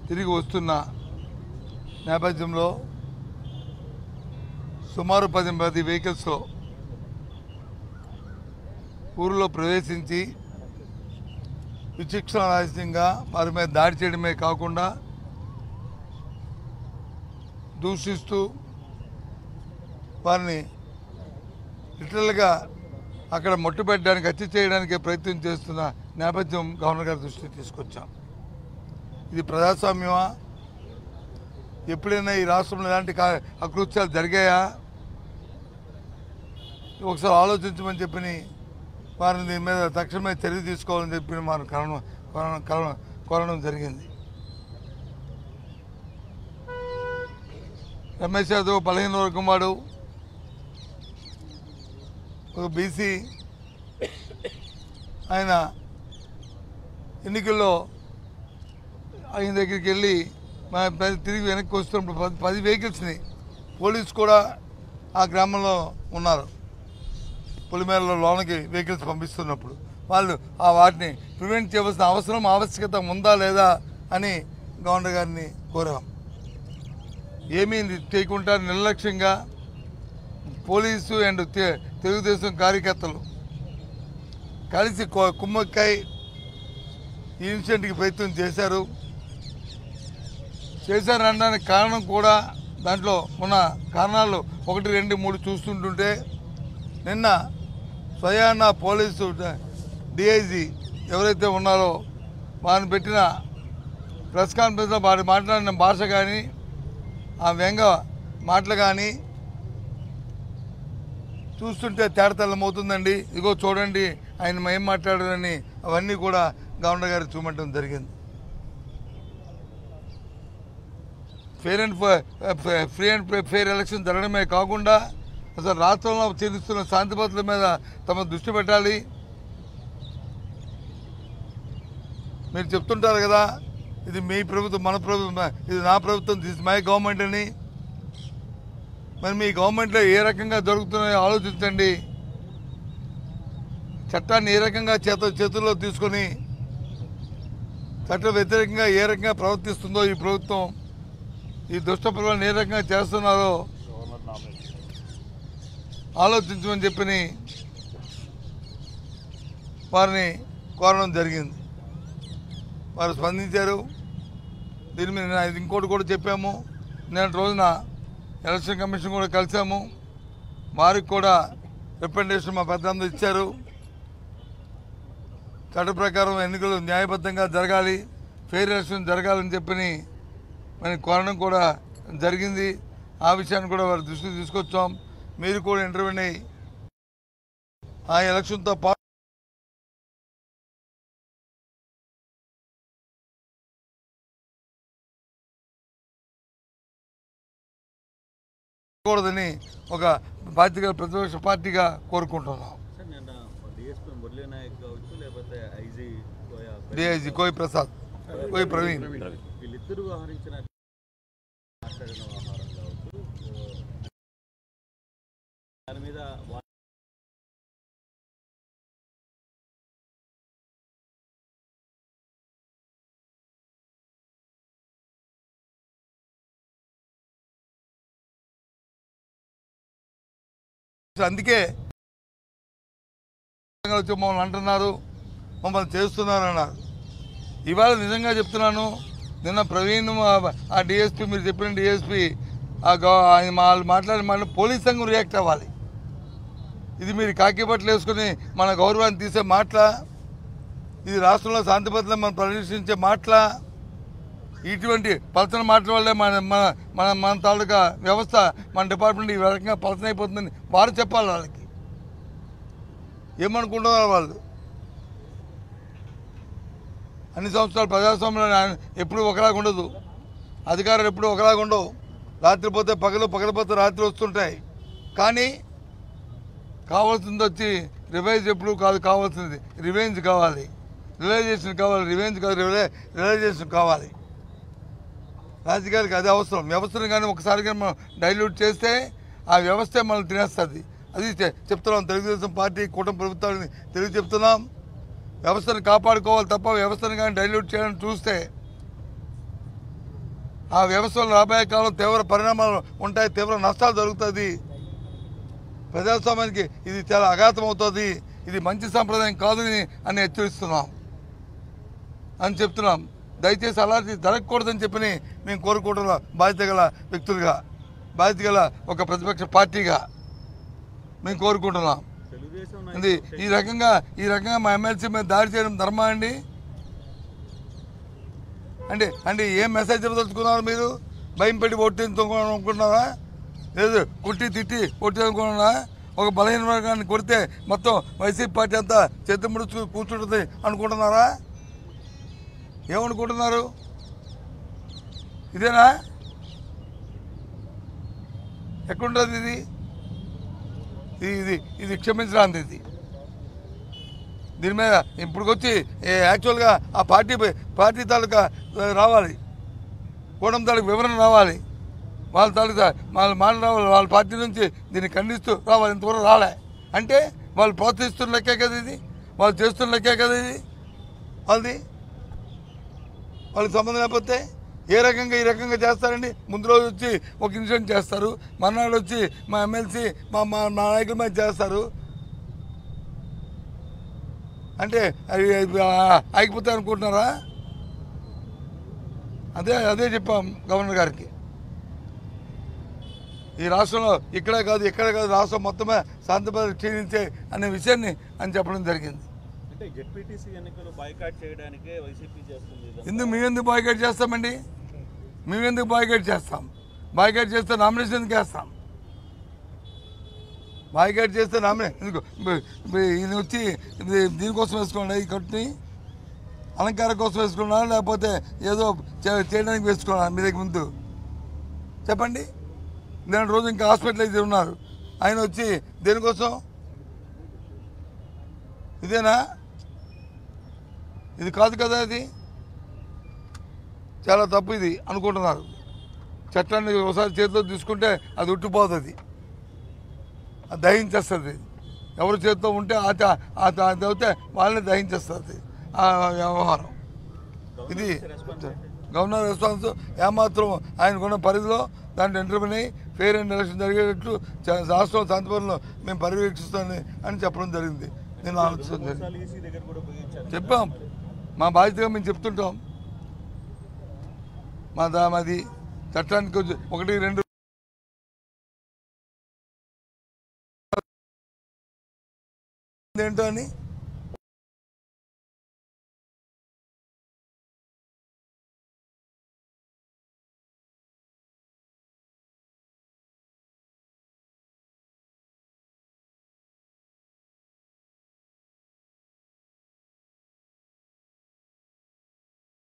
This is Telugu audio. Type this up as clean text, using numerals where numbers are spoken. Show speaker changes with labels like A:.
A: తిరిగి వస్తున్న నేపథ్యంలో సుమారు 10 వెహికల్స్లో ఊరిలో ప్రవేశించి విచక్షణారహితంగా వారి మీద దాడి చేయడమే కాకుండా దూషిస్తూ వారిని లిటరల్గా అక్కడ మొట్టుపెట్టడానికి హత్య చేయడానికి ప్రయత్నం చేస్తున్న నేపథ్యం గవర్నర్ గారి దృష్టికి తీసుకొచ్చాం. ఇది ప్రజాస్వామ్యమా? ఎప్పుడైనా ఈ రాష్ట్రంలో ఇలాంటి అకృత్యాలు జరిగాయా? ఒకసారి ఆలోచించమని చెప్పి వారిని దీని మీద తక్షణమే చర్య తీసుకోవాలని చెప్పి మనం కోరడం జరిగింది. రమేష్ యాదవ్ 15 వర్గం వాడు, ఒక బీసీ. ఆయన ఎన్నికల్లో ఆయన దగ్గరికి వెళ్ళి తిరిగి వెనక్కి వస్తున్నప్పుడు 10 వెహికల్స్ని పోలీసు కూడా ఆ గ్రామంలో ఉన్నారు. పొలిమేరలో లోనకి వెహికల్స్ పంపిస్తున్నప్పుడు వాళ్ళు వాటిని ప్రివెంట్ చేయవలసిన ఆవశ్యకత ఉందా లేదా అని గవర్నర్ గారిని కోరాం. ఏమీ చేయకుండా నిర్లక్ష్యంగా పోలీసు అండ్ తెలుగుదేశం కార్యకర్తలు కలిసి కుమ్మక్కై ఈ ఇన్సిడెంట్కి ప్రయత్నం చేశారనడానికి కారణం కూడా దాంట్లో ఉన్న కారణాలు 1, 2, 3 చూస్తుంటుంటే నిన్న స్వయాన పోలీసు డిఐజీ ఎవరైతే ఉన్నారో వారిని పెట్టిన ప్రెస్ కాన్ఫరెన్స్లో వారు మాట్లాడిన భాష కానీ ఆ వ్యంగ మాటలు కానీ చూస్తుంటే తేడతెల్లమవుతుందండి. ఇదిగో చూడండి ఆయన ఏం మాట్లాడారని అవన్నీ కూడా గవర్నర్ గారికి చూపడం జరిగింది. ఫ్రీ అండ్ ఫెయిర్ ఎలక్షన్ జరగడమే కాకుండా అసలు రాష్ట్రంలో చెల్లిస్తున్న శాంతి భద్రతల మీద తమ దృష్టి పెట్టాలి. మీరు చెప్తుంటారు కదా, ఇది మీ ప్రభుత్వం, మన ప్రభుత్వం, ఇది నా ప్రభుత్వం, దిస్ మై గవర్నమెంట్ అని. మరి మీ గవర్నమెంట్లో ఏ రకంగా జరుగుతున్నాయో ఆలోచించండి. చట్టాన్ని ఏ రకంగా చేతుల్లో తీసుకొని చట్ట వ్యతిరేకంగా ఏ రకంగా ప్రవర్తిస్తుందో ఈ ప్రభుత్వం, ఈ దుష్ట ప్రజలను ఏ రకంగా చేస్తున్నారో ఆలోచించమని చెప్పి వారిని కోరడం జరిగింది. వారు స్పందించారు. దీని మీద ఇంకోటి కూడా చెప్పాము. నేను రోజున ఎలక్షన్ కమిషన్ కూడా కలిసాము. వారికి కూడా రిప్రజెంటేషన్ మా పెద్దలందరూ ఇచ్చారు. చట్ట ప్రకారం ఎన్నికలు న్యాయబద్ధంగా జరగాలి, ఫెయిర్ ఎలక్షన్ జరగాలని చెప్పి మనం కోరడం కూడా జరిగింది. ఆ విషయాన్ని కూడా వారి దృష్టికి తీసుకొచ్చాం. మీరు కూడా ఇంటర్వ్యూని అయ్యి ఆ ఎలక్షన్తో పాటు కూడదని ఒక బాధ్యత ప్రతిపక్ష పార్టీగా కోరుకుంటున్నాం. డిఐజీ కోయి ప్రసాద్, కోయి ప్రవీణ్
B: వీళ్ళిద్దరూ వ్యవహరించిన దాని మీద
A: అందుకే మమ్మల్ని అంటున్నారు, మమ్మల్ని చేస్తున్నారన్నారు. ఇవాళ నిజంగా చెప్తున్నాను, నిన్న ప్రవీణ్ ఆ డిఎస్పీ, మీరు చెప్పిన డిఎస్పీ ఆయన మాట్లాడిన పోలీస్ సంఘం రియాక్ట్ అవ్వాలి. ఇది మీరు కాకి బట్టలు వేసుకుని మన గౌరవాన్ని తీసే మాటల, ఇది రాష్ట్రంలో శాంతి భద్రతలను మనం పరిరక్షించే మాటల, ఇటువంటి పలచన మాటల వల్లే మన తాలూకా వ్యవస్థ, మన డిపార్ట్మెంట్ ఈ రకంగా పలచన అయిపోతుందని వారు చెప్పాలి. వాళ్ళకి ఏమనుకుంటున్నారు వాళ్ళు? అన్ని సంవత్సరాలు ప్రజాస్వామ్యంలో ఎప్పుడు ఒకలాగా ఉండదు, అధికారులు ఎప్పుడు ఒకలాగా ఉండవు. రాత్రి పోతే పగలు, పగలు పోతే రాత్రి వస్తుంటాయి. కానీ కావాల్సింది వచ్చి రివైజ్ ఎప్పుడు కాదు, కావాల్సింది రివెంజ్ కావాలి, రియలైజేషన్ కావాలి. రివెంజ్ కాదు, రియలైజేషన్ కావాలి. రాజకీయాలకు అది అవసరం. వ్యవస్థను కానీ ఒకసారిగా మనం డైల్యూట్ చేస్తే ఆ వ్యవస్థే మనం తినేస్తుంది. అది చెప్తున్నాం. తెలుగుదేశం పార్టీ కూటమి ప్రభుత్వాన్ని తెలివి చెప్తున్నాం. వ్యవస్థను కాపాడుకోవాలి తప్ప వ్యవస్థను కానీ డైల్యూట్ చేయాలని చూస్తే ఆ వ్యవస్థలో రాబోయే కాలంలో తీవ్ర పరిణామాలు ఉంటాయి, తీవ్ర నష్టాలు జరుగుతుంది. ప్రజాస్వామ్యానికి ఇది చాలా అఘాతం అవుతుంది, ఇది మంచి సంప్రదాయం కాదని అని హెచ్చరిస్తున్నాం అని చెప్తున్నాం. దయచేసి అలాంటి జరగకూడదని చెప్పి మేము కోరుకుంటున్నాం. బాధ్యత గల వ్యక్తులుగా, బాధ్యత గల ఒక ప్రతిపక్ష పార్టీగా మేము కోరుకుంటున్నాం. ఇది ఈ రకంగా మా ఎమ్మెల్సీ మీద దాడి చేయడం ధర్మా అండి? అంటే ఏం మెసేజ్ చెప్పదలుచుకున్నారు మీరు? భయం పెట్టి ఓట్టించుకోవాలనుకుంటున్నారా? లేదు కుట్టి తిట్టి ఓట్టించుకున్నారా? ఒక బలహీన వర్గాన్ని కొడితే మొత్తం వైసీపీ పార్టీ అంతా చేతి ముడుచు కూర్చుంటుంది అనుకుంటున్నారా? ఏమనుకుంటున్నారు? ఇదేనా? ఎక్కడుంటుంది ఇది? ఇది క్షమించరాంది. దీని మీద ఇప్పుడుకొచ్చి యాక్చువల్గా ఆ పార్టీ తాలూకా రావాలి, కూటమి తాలూకు వివరణ రావాలి, వాళ్ళ తాలూకా వాళ్ళ మాట రావాలి, వాళ్ళ పార్టీ నుంచి దీన్ని ఖండిస్తూ రావాలి. ఇంతవరకు రాలే అంటే వాళ్ళు ప్రోత్సహిస్తున్న లెక్కే కదా ఇది, వాళ్ళు చేస్తున్న లెక్కే కదా ఇది. వాళ్ళకి సంబంధం లేకపోతే ఈ రకంగా చేస్తారండి. ముందు రోజు వచ్చి ఒక ఇన్సిడెంట్ చేస్తారు, మర్నాడు వచ్చి మా ఎమ్మెల్సీ మా నాయకుల మీద చేస్తారు. అంటే ఆగిపోతాయి అనుకుంటున్నారా? అదే చెప్పాం గవర్నర్ గారికి. ఈ రాష్ట్రంలో ఇక్కడే కాదు రాష్ట్రం మొత్తమే శాంతిభద్రత క్షీణించే అనే విషయాన్ని అని చెప్పడం జరిగింది.
B: అంటే జెడ్పీటీసీ ఎన్నికలు బాయ్కాట్ చేయడానికే వైసీపీ చేస్తుంది.
A: మేమెందుకు బాయ్కాట్ చేస్తామండి? మేమెందుకు బాయ్కాట్ చేస్తాం? బాయ్కాట్ చేస్తే నామినేషన్ ఎందుకు వేస్తాం? బాయ్కాట్ చేస్తే ఎందుకు? ఇది వచ్చి దీనికోసం వేసుకోండి, ఈ కట్టుని అలంకారం కోసం వేసుకున్నా లేకపోతే ఏదో చేయడానికి వేసుకున్నా? మీ దగ్గర ముందు చెప్పండి. నేను రోజు ఇంకా హాస్పిటల్ అయితే ఉన్నారు, ఆయన వచ్చి దేనికోసం? ఇదేనా? ఇది కాదు కదా, ఇది చాలా తప్పు ఇది అనుకుంటున్నారు. చట్టాన్ని ఒకసారి చేతిలో తీసుకుంటే అది ఉట్టిపోతుంది, అది దహించేస్తుంది. ఎవరి చేతితో ఉంటే అది అవుతే వాళ్ళని దహించేస్తుంది ఆ వ్యవహారం. ఇది గవర్నర్ రెస్పాన్స్ ఏమాత్రం ఆయనకున్న పరిధిలో దాంట్లో ఇంటర్వ్యూ అయ్యి ఫెయిర్ అండ్ ఎలక్షన్ జరిగేటట్లు రాష్ట్రం శాంతిపురంలో మేము పర్యవేక్షిస్తామని అని చెప్పడం జరిగింది. నేను ఆలోచిస్తుంది చెప్పాం, మా బాధ్యతగా మేము చెప్తుంటాం. మాది చట్టానికి 1, 2 ఏంటో అని